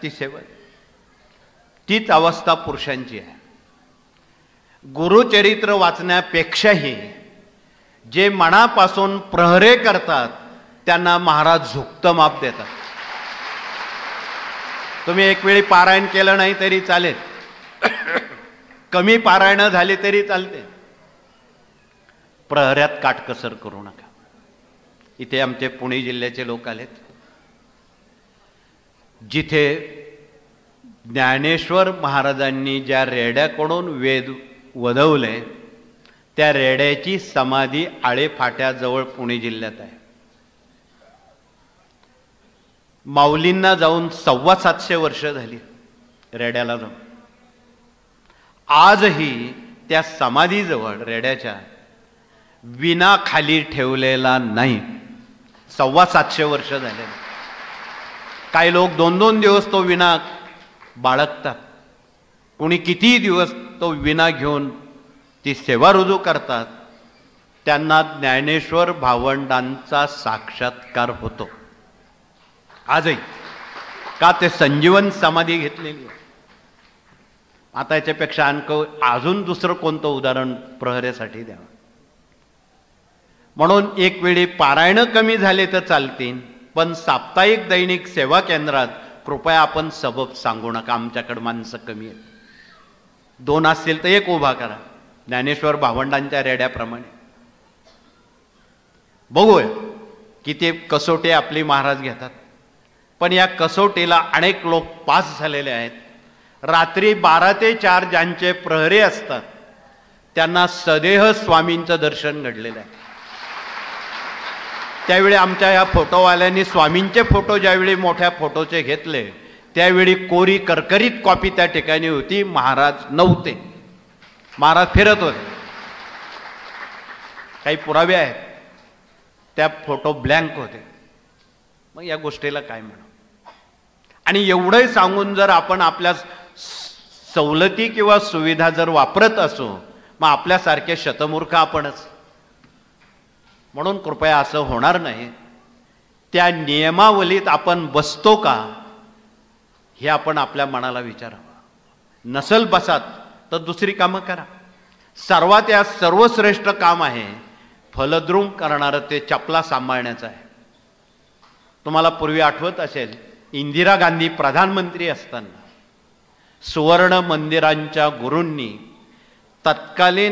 ती सेवा, तीच अवस्था पुरुषांची आहे. गुरुचरित्र वाचण्यापेक्षाही जे मनापासून प्रहरे करतात त्यांना महाराज झुकतं माप देतात. तुम्ही एक वेळी पारायण केलं नाही तरी चालेल, कमी पारायण झाली तरी चालते, प्रहऱ्यात काटकसर करू नका. इथे आमचे पुणे जिल्ह्याचे लोक आलेत, जिथे ज्ञानेश्वर महाराजांनी ज्या रेड्याकडून वेद वदवले त्या रेड्याची समाधी आळेफाट्याजवळ पुणे जिल्ह्यात आहे. माऊलींना जाऊन 750 वर्ष झाली रेड्याला जाऊन. आजही त्या समाधीजवळ रेड्याच्या विना खाली ठेवलेला नाही. 750 वर्ष झाले. काही लोक 2-2 दिवस तो विना बाळगतात, कोणी किती दिवस तो विना घेऊन ती सेवा रुजू करतात. त्यांना ज्ञानेश्वर भावंडांचा साक्षात्कार होतो आजही, का ते संजीवन समाधी घेतलेली आहे. आता याच्यापेक्षा अजून दुसरं कोणतं उदाहरण प्रहरेसाठी द्यावं. म्हणून एक वेळी पारायण कमी झाले तर चालतील, पण साप्ताहिक दैनिक सेवा केंद्रात कृपया आपण सबब सांगू नका, आमच्याकडे माणसं कमी आहेत. 2 असतील तर 1 उभा करा, ज्ञानेश्वर भावंडांच्या रेड्याप्रमाणे. बघूया किती कसोटी आपली महाराज घेतात. पण या कसोटीला अनेक लोक पास झालेले आहेत. रात्री 12 ते 4 ज्यांचे प्रहरी असतात त्यांना सदेह स्वामींचं दर्शन घडलेलं आहे. त्यावेळी आमच्या या फोटोवाल्यांनी स्वामींचे फोटो ज्यावेळी मोठ्या फोटोचे घेतले त्यावेळी कोरी करकरीत कॉपी त्या ठिकाणी होती. महाराज नव्हते, महाराज फिरत होते. काही पुरावे आहेत, त्या फोटो ब्लँक होते. मग या गोष्टीला काय म्हणू. आणि एवढं सांगून जर आपण आपल्या सवलती किंवा सुविधा जर वापरत असो, मग आपल्यासारखे शतमूर्ख आपणच. म्हणून कृपया असं होणार नाही. त्या नियमावलीत आपण बसतो का हे आपण आपल्या मनाला विचारावं. नसल बसात तर दुसरी कामं करा. सर्वात या सर्वश्रेष्ठ काम आहे फलद्रूम करणारं ते चपला सांभाळण्याचं आहे. तुम्हाला पूर्वी आठवत असेल, इंदिरा गांधी प्रधानमंत्री असताना सुवर्ण मंदिरांच्या गुरूंनी तत्कालीन